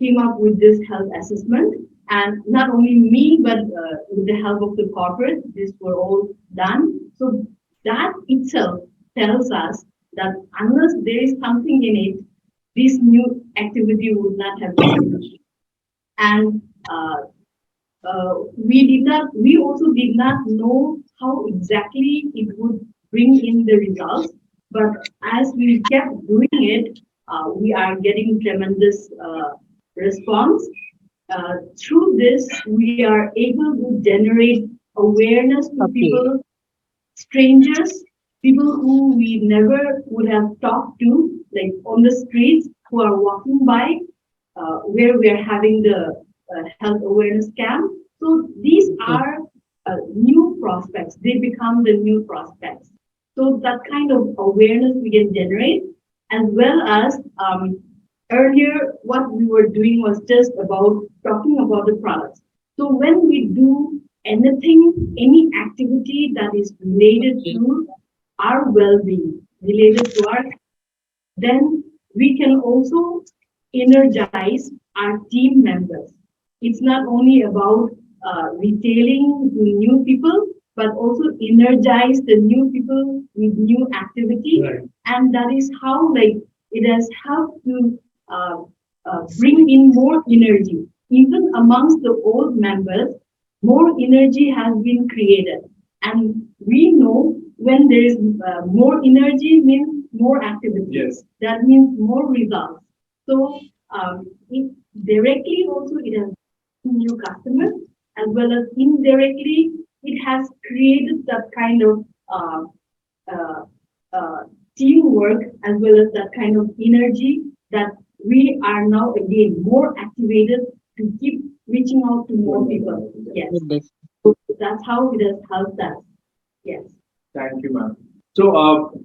came up with this health assessment, and not only me, but with the help of the corporate, these were all done. So that itself tells us that unless there is something in it, this new activity would not have been finished. And we also did not know how exactly it would bring in the results. But as we kept doing it, we are getting tremendous response. Through this, we are able to generate awareness to people, strangers, people who we never would have talked to, like on the streets, who are walking by, where we are having the health awareness camp. So these are new prospects. They become the new prospects. So that kind of awareness we can generate, as well as earlier, what we were doing was just about talking about the products. So when we do anything, any activity that is related to our well-being, related to our, then we can also energize our team members. It's not only about retailing to new people, but also energize the new people with new activity. Right. And that is how, like, it has helped to bring in more energy. Even amongst the old members, more energy has been created. And we know when there is more energy means more activity. Yes. That means more results. So it directly also it has new customers, as well as indirectly it has created that kind of teamwork, as well as that kind of energy that we are now again more activated to keep reaching out to more people. Yes. So that's how it has helped us. Yes. Thank you, ma'am. So,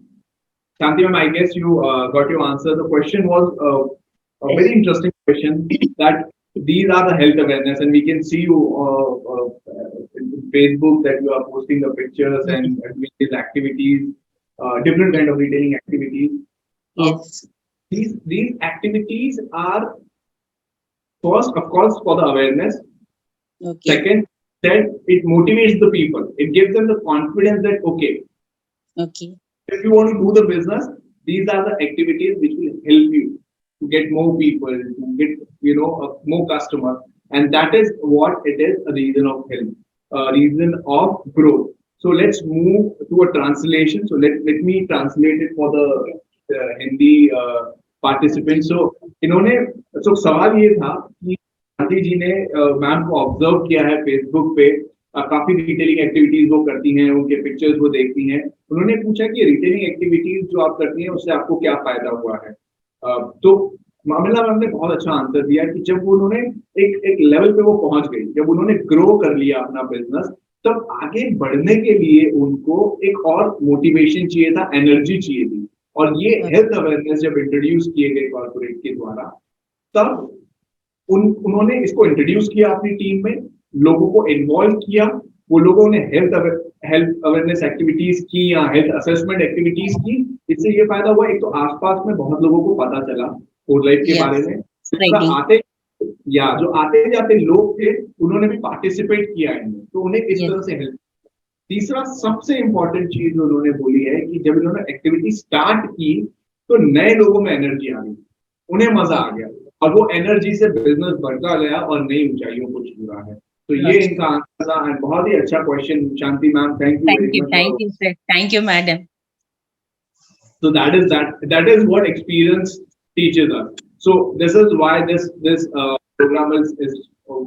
Shanti ma'am, I guess you got your answer. The question was a very interesting question that these are the health awareness, and we can see you in Facebook that you are posting the pictures and these activities, different kind of retailing activities. Yes. These activities are first, of course, for the awareness, Okay. Second, that it motivates the people. It gives them the confidence that, okay, Okay. if you want to do the business, these are the activities which will help you to get more people, to get more customers, and that is what it is, a reason of help, a reason of growth. So let's move to a translation. So let me translate it for the Hindi participants. So इन्होंने so सवाल ये था कि गांधी जी ने ma'am को observe किया है Facebook पे, काफी रिटेलिंग एक्टिविटीज वो करती हैं, उनके पिक्चर्स वो देखती हैं। उन्होंने पूछा कि रिटेलिंग एक्टिविटीज जो आप करती हैं उससे आपको क्या फायदा हुआ है। तो मामला मैम ने बहुत अच्छा आंसर दिया कि जब उन्होंने एक लेवल पे वो पहुंच गई, जब उन्होंने ग्रो कर लिया अपना बिजनेस, तब आगे बढ़ने के लिए उनको एक और मोटिवेशन चाहिए था, एनर्जी चाहिए थी। और ये हेल्थ अवेयरनेस जब इंट्रोड्यूस किए गए कॉर्पोरेट के द्वारा, तब उन्होंने इसको इंट्रोड्यूस किया अपनी टीम में, लोगों को इन्वॉल्व किया, वो लोगों ने हेल्थ अवेयरनेस एक्टिविटीज की या हेल्थ असेसमेंट एक्टिविटीज की। इससे ये फायदा हुआ, एक तो आसपास में बहुत लोगों को पता चला फूड लाइफ के बारे में, आते या जो आते जाते लोग थे उन्होंने भी पार्टिसिपेट किया इनमें, तो उन्हें इस तरह से हेल्प। तीसरा सबसे इंपॉर्टेंट चीज जो उन्होंने बोली है कि जब इन्होंने एक्टिविटी स्टार्ट की तो नए लोगों में एनर्जी आ गई, उन्हें मजा आ गया, और वो एनर्जी से बिजनेस बढ़ता गया और नई ऊंचाइयों को छू रहा है। तो ये इनका आंसर था, एंड बहुत ही अच्छा question Shanti ma'am, thank you very much. Thank you, sir. Thank you, madam. So that is what experience teaches us. So this is why this program is a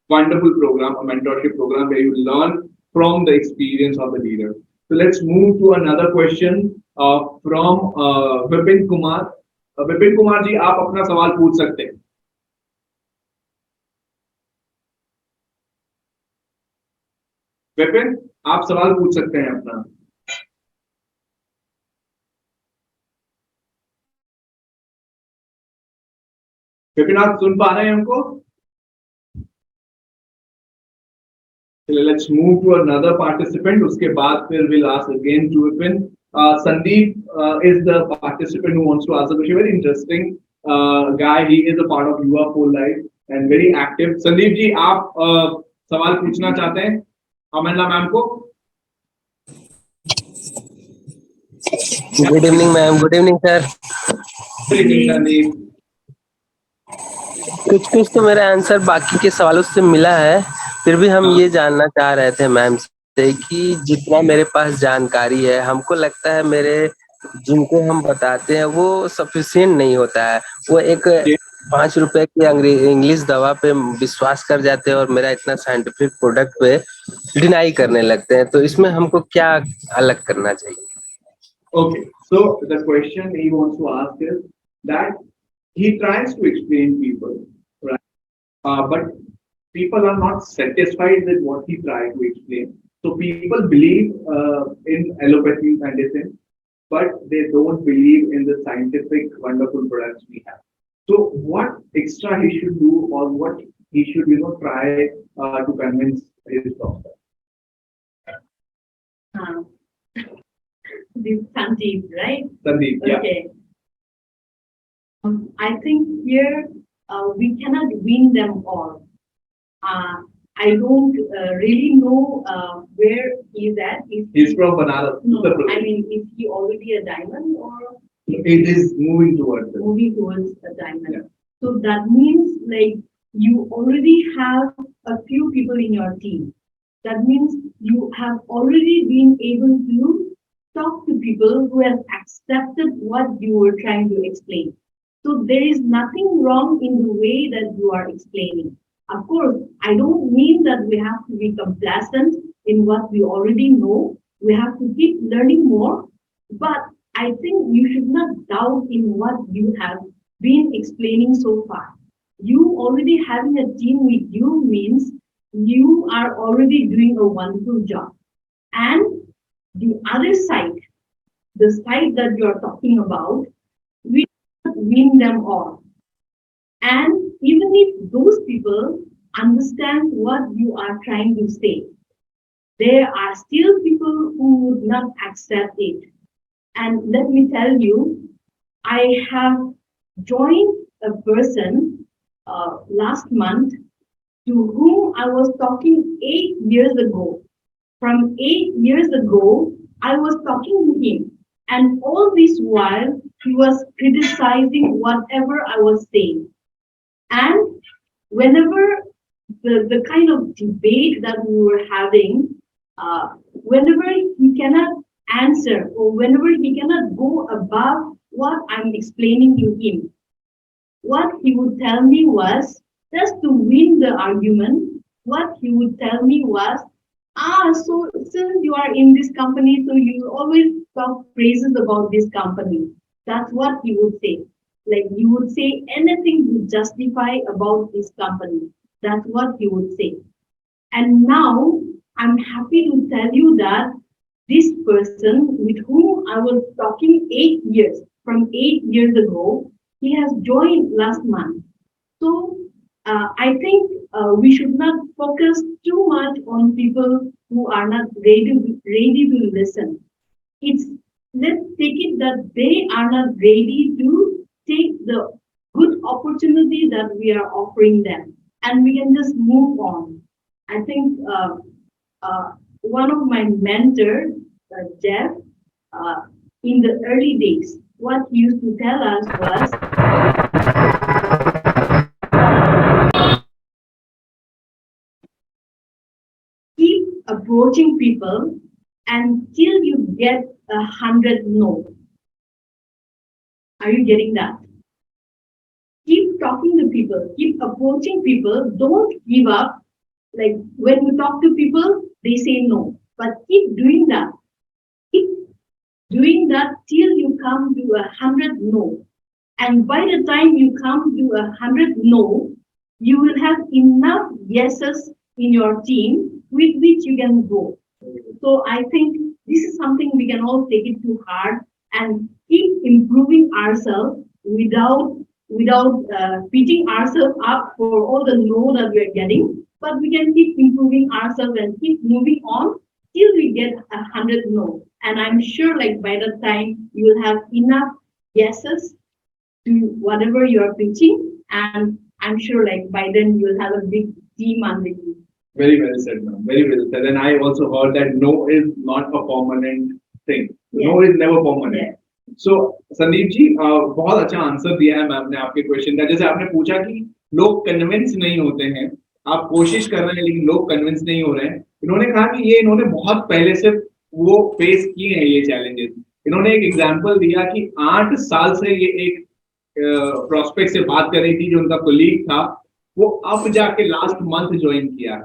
wonderful program, a mentorship program where you learn from the experience of the leader. So let's move to another question from Vipin Kumar. Vipin Kumar जी, आप अपना सवाल पूछ सकते हैं। विपिन, आप सवाल पूछ सकते हैं अपना। विपिन, आप सुन पा रहे हैं हमको? Let's move to another participant. उसके बाद फिर we'll ask again to Vipin. Sandeep is the participant who wants to ask a question. Very interesting guy. He is a part of Yuva Full Life and very active. Sandeep जी, आप सवाल पूछना चाहते हैं अमेंला ma'am को? Good evening ma'am. Good evening sir. Good evening Sandeep. कुछ तो मेरा answer बाकी के सवालों से मिला है, फिर भी हम ये जानना चाह रहे थे मैम से कि जितना मेरे पास जानकारी है, हमको लगता है मेरे जिनको हम बताते हैं वो सफिशिएंट नहीं होता है। वो एक 5 रुपए की इंग्लिश दवा पे विश्वास कर जाते हैं और मेरा इतना साइंटिफिक प्रोडक्ट पे डिनाई करने लगते हैं। तो इसमें हमको क्या अलग करना चाहिए? Okay, so the question he wants to ask is that he tries to explain people, right? But people are not satisfied with what he tried to explain. So people believe in allopathy medicine, but they don't believe in the scientific wonderful products we have. So what extra he should do, or what he should try to convince his doctor? This Sandeep, right? Sandeep, yeah. Okay. I think here we cannot win them all. I don't really know where he's at. He's from Banaras. No, I mean, is he already a diamond, or it is moving towards it. Moving towards a diamond? Yeah. So that means like you already have a few people in your team. That means you have already been able to talk to people who have accepted what you were trying to explain. So there is nothing wrong in the way that you are explaining. Of course, I don't mean that we have to be complacent in what we already know. We have to keep learning more. But I think you should not doubt in what you have been explaining so far. You already having a team with you means you are already doing a wonderful job. And the other side, the side that you're talking about, we cannot win them all. And even if those people understand what you are trying to say, there are still people who would not accept it. And let me tell you, I have joined a person last month to whom I was talking 8 years ago. From 8 years ago, I was talking to him, and all this while he was criticizing whatever I was saying. And whenever the kind of debate that we were having, whenever he cannot answer or whenever he cannot go above what I'm explaining to him, what he would tell me was, just to win the argument, what he would tell me was, so since you are in this company, so you always talk praises about this company. That's what he would say. Like you would say anything to justify about this company. That's what he would say. And now I'm happy to tell you that this person with whom I was talking 8 years, from 8 years ago, he has joined last month. So I think we should not focus too much on people who are not ready to listen. It's let's take it that they are not ready to take the good opportunity that we are offering them, and we can just move on. I think one of my mentors, Jeff, uh, in the early days, what he used to tell us was keep approaching people until you get 100 no. Are you getting that? Keep talking to people, keep approaching people, don't give up. Like when you talk to people, they say no, but keep doing that. Keep doing that till you come to 100 no. And by the time you come to 100 no, you will have enough yeses in your team with which you can go. So I think this is something we can all take it to heart and keep improving ourselves without beating ourselves up for all the no that we are getting. But we can keep improving ourselves and keep moving on till we get 100 no. And I'm sure like by the time you will have enough yeses to whatever you're pitching, and I'm sure like by then you'll have a big team under you. Very well said, ma'am. Very well said. And I also heard that no is not a permanent thing. No is never permanent. So Sandeep ji बहुत अच्छा answer दिया है ma'am ने आपके question का. जैसे आपने पूछा कि लोग कन्विंस नहीं होते हैं, आप कोशिश कर रहे हैं लेकिन लोग कन्विंस नहीं हो रहे हैं. इन्होंने कहा कि ये इन्होंने बहुत पहले से वो फेस किए हैं ये चैलेंजेस. इन्होंने एक एग्जांपल दिया कि 8 साल से ये एक प्रोस्पेक्ट से बात कर रही थी जो उनका कोलीग था, वो अब जाके लास्ट मंथ ज्वाइन किया.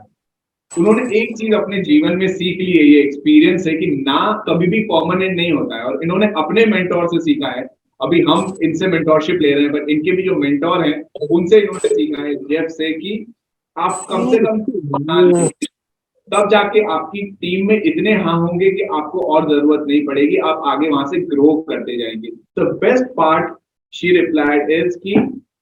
उन्होंने एक चीज अपने जीवन में सीख ली है, ये एक्सपीरियंस है कि ना कभी भी परमानेंट नहीं होता है, और इन्होंने अपने मेंटोर से सीखा है. अभी हम इनसे मेंटोरशिप ले रहे हैं, बट इनके भी जो मेंटोर हैं उनसे इन्होंने सीखा है, जेफ से, कि आप कम से कम तब जाके आपकी टीम में इतने हाँ होंगे कि आपको और जरूरत नहीं पड़ेगी, आप आगे वहां से ग्रो करते जाएंगे. The best part she replied is कि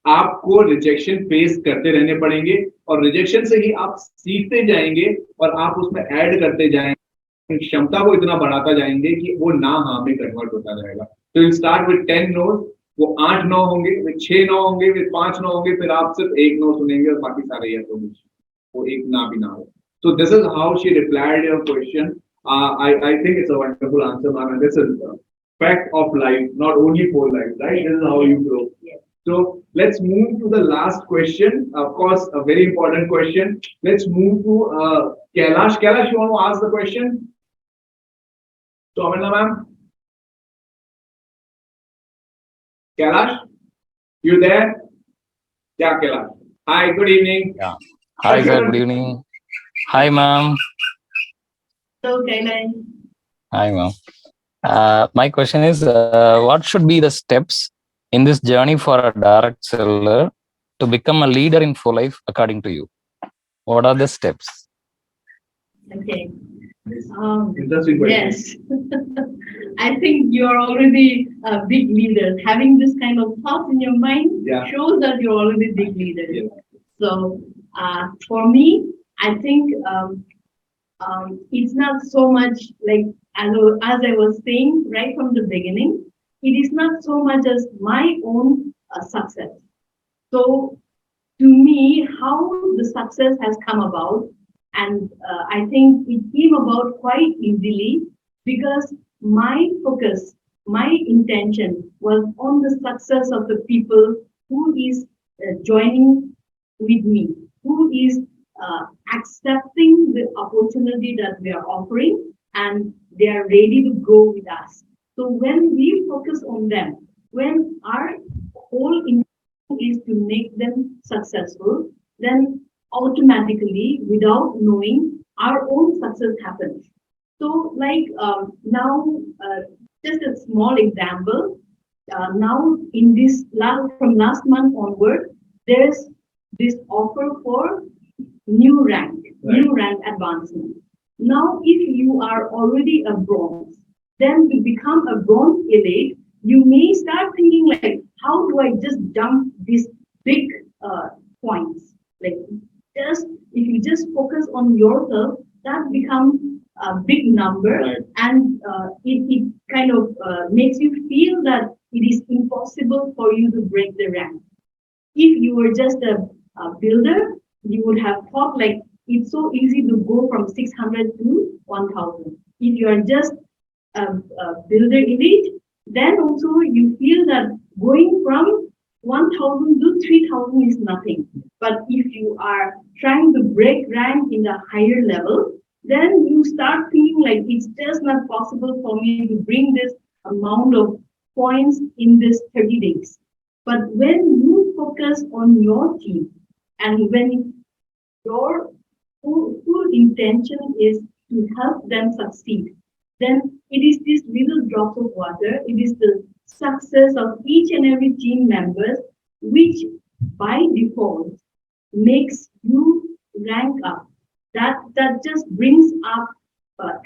आपको रिजेक्शन फेस करते रहने पड़ेंगे, और रिजेक्शन से ही आप सीखते जाएंगे और आप उसमें ऐड करते जाएंगे, क्षमता को इतना बढ़ाता जाएंगे कि वो ना हाँ में कन्वर्ट होता जाएगा. तो यू स्टार्ट विद 10 नोज, वो 8 नो होंगे, फिर 6 नो होंगे, फिर 5 नो होंगे, फिर आप सिर्फ 1 नो सुनेंगे और बाकी सारे यस होंगे, वो एक ना भी ना हो. So this is how she replied your question. I think it's a wonderful answer, ma'am. And this is a fact of life, not only for life, right? This is how you grow. So let's move to the last question. Of course, a very important question. Let's move to Kailash. Kailash, you want to ask the question? So Amenla, ma'am. Kailash, you there? Yeah, Kailash. Hi, good evening. Yeah. Hi, sir. Good evening. Hi, ma'am. So Kailash. Hi, ma'am. My question is, what should be the steps in this journey for a direct seller to become a leader in for life, according to you? What are the steps? Okay. Interesting question. Yes. I think you're already a big leader. Having this kind of thoughts in your mind shows that you're already a big leader. Yeah. So for me, I think it's not so much like, as I was saying right from the beginning, it is not so much as my own success. So to me, how the success has come about, and I think it came about quite easily because my focus, my intention was on the success of the people who is joining with me, who is accepting the opportunity that we are offering, and they are ready to grow with us. So when we focus on them, when our whole is to make them successful, then automatically, without knowing, our own success happens. So, like now, just a small example. Now, in this from last month onward, there's this offer for new rank advancement. Now, if you are already a bronze, then to become a bronze elite, you may start thinking like, how do I just jump these big points? Like, just if you just focus on yourself, that becomes a big number, Right. and it kind of makes you feel that it is impossible for you to break the rank. If you were just a builder, you would have thought like it's so easy to go from 600 to 1000. If you are just a builder elite, then also you feel that going from 1000 to 3000 is nothing. But if you are trying to break rank in the higher level, then you start feeling like it's just not possible for me to bring this amount of points in this 30 days. But when you focus on your team and when your full intention is to help them succeed, then it is these little drops of water, it is the success of each and every team members, which by default makes you rank up. That just brings up,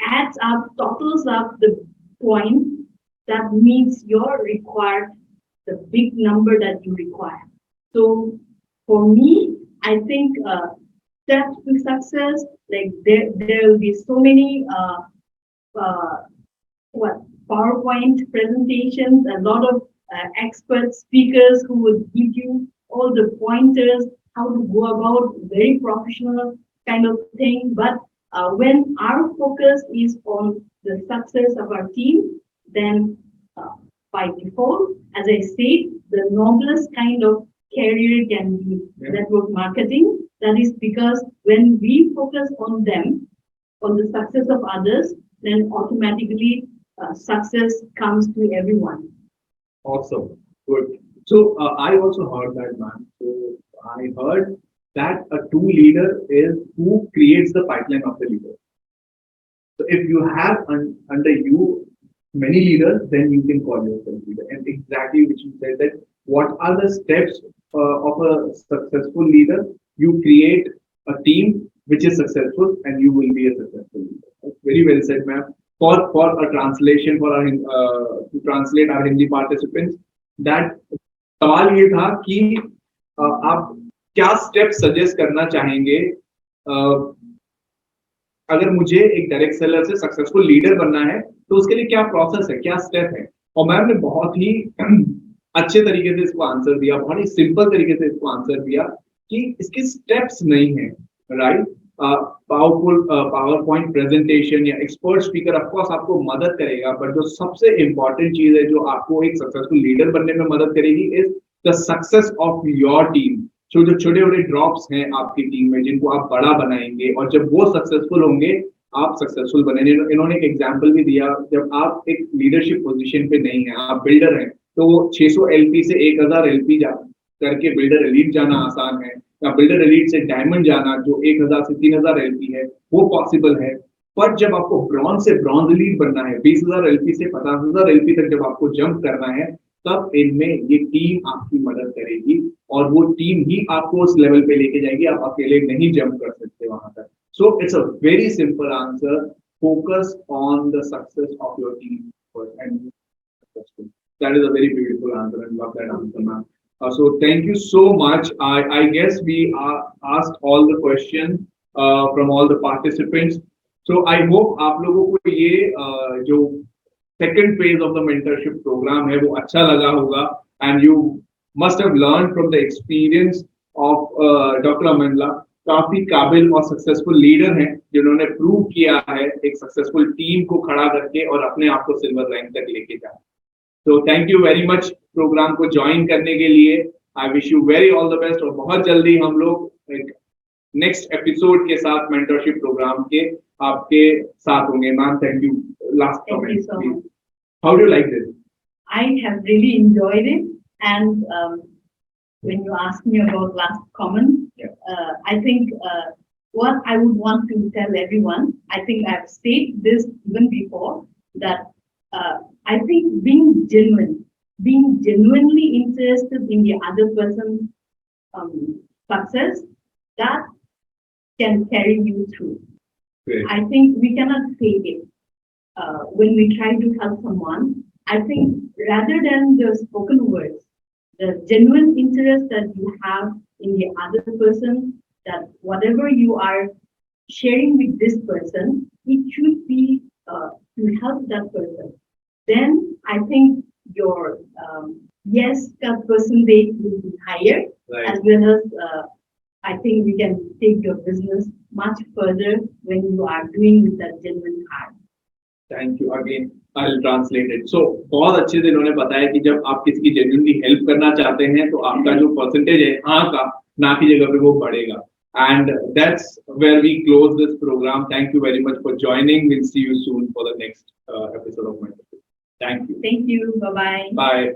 adds up, totals up the point that meets your required, the big number that you require. So for me, I think steps to success, like there will be so many uh, what PowerPoint presentations, a lot of expert speakers who would give you all the pointers, how to go about very professional kind of thing. But when our focus is on the success of our team, then by default, as I said, the noblest kind of career can be network marketing. That is because when we focus on them, on the success of others, then automatically success comes to everyone. Awesome. Good. So I also heard that, man. So I heard that a true leader is who creates the pipeline of the leader. So if you have under you many leaders, then you can call yourself leader. And exactly which you said that what are the steps of a successful leader? You create a team which is successful, and you will be a successful leader. That's very well said, ma'am. For a translation for our to translate our Hindi participants, that सवाल ये था कि आप क्या step suggest करना चाहेंगे अगर मुझे एक डायरेक्ट सेलर से सक्सेसफुल लीडर बनना है तो उसके लिए क्या प्रोसेस है, क्या स्टेप है। और मैम ने बहुत ही अच्छे तरीके से इसको आंसर दिया, बहुत ही सिंपल तरीके से इसको आंसर दिया कि इसके स्टेप्स नहीं है, राइट। पावर पॉइंट प्रेजेंटेशन या एक्सपर्ट स्पीकर ऑफकोर्स आपको मदद करेगा, बट जो सबसे इंपॉर्टेंट चीज है जो आपको एक सक्सेसफुल लीडर बनने में मदद करेगी is the success of your team. जो छोटे छोटे ड्रॉप्स हैं आपकी टीम में जिनको आप बड़ा बनाएंगे, और जब वो सक्सेसफुल होंगे आप सक्सेसफुल बनेंगे। इन्होंने एक एग्जांपल भी दिया, जब आप एक लीडरशिप पोजीशन पे नहीं है, आप बिल्डर हैं, तो 600 एलपी से 1000 एलपी करके बिल्डर एलीट जाना आसान है, या बिल्डर एलीट से डायमंड जाना जो 1000 से 3000 एलपी है वो पॉसिबल है। पर जब आपको ब्रॉन्ज से ब्रॉन्ज एलीट बनना है, 20000 एलपी से 50000 एलपी तक जब आपको जंप करना है, तब इनमें ये टीम आपकी मदद करेगी और वो टीम ही आपको उस लेवल पे लेके जाएगी। आप अकेले नहीं जंप कर सकते वहां तक। So it's a very simple answer, focus on the success of your team and successful. That is a very beautiful answer, and love that answer, ma'am. So thank you so much. I guess we asked all the questions from all the participants. So I hope आप लोगों को ये जो second phase of the mentorship program है वो अच्छा लगा होगा, and you must have learned from the experience of Dr. Amenla. काफी काबिल और सक्सेसफुल लीडर हैं जिन्होंने प्रूव किया है एक सक्सेसफुल टीम को खड़ा करके और अपने आप को सिल्वर रैंक तक लेके जाए. तो thank you very much program को ज्वाइन करने के लिए. I wish you very all the best और बहुत जल्दी हम लोग एक नेक्स्ट एपिसोड के साथ मेंटरशिप प्रोग्राम के आपके साथ होंगे. Ma'am thank you. Last comment. How do like this? I have really enjoyed it, and when you asked me about last comment, I think what I would want to tell everyone, I think I've stated this even before, that I think being genuinely interested in the other person's success, that can carry you through. Great. I think we cannot fake it. When we try to help someone, I think rather than the spoken words, the genuine interest that you have in the other person, that whatever you are sharing with this person, it should be to help that person. Then I think your yes percentage will be higher, Right. as well as I think we can take your business much further when you are doing with that genuine heart. Thank you again. I will translate it. So बहुत अच्छे से इन्होंने बताया कि जब आप किसी की जेन्युइनली हेल्प करना चाहते हैं तो आपका जो परसेंटेज है हाँ का ना की जगह पे वो बढ़ेगा. And that's where we close this program. Thank you very much for joining. Will see you soon for the next episode of mentorship. Thank you. Thank you. Bye-bye. Bye.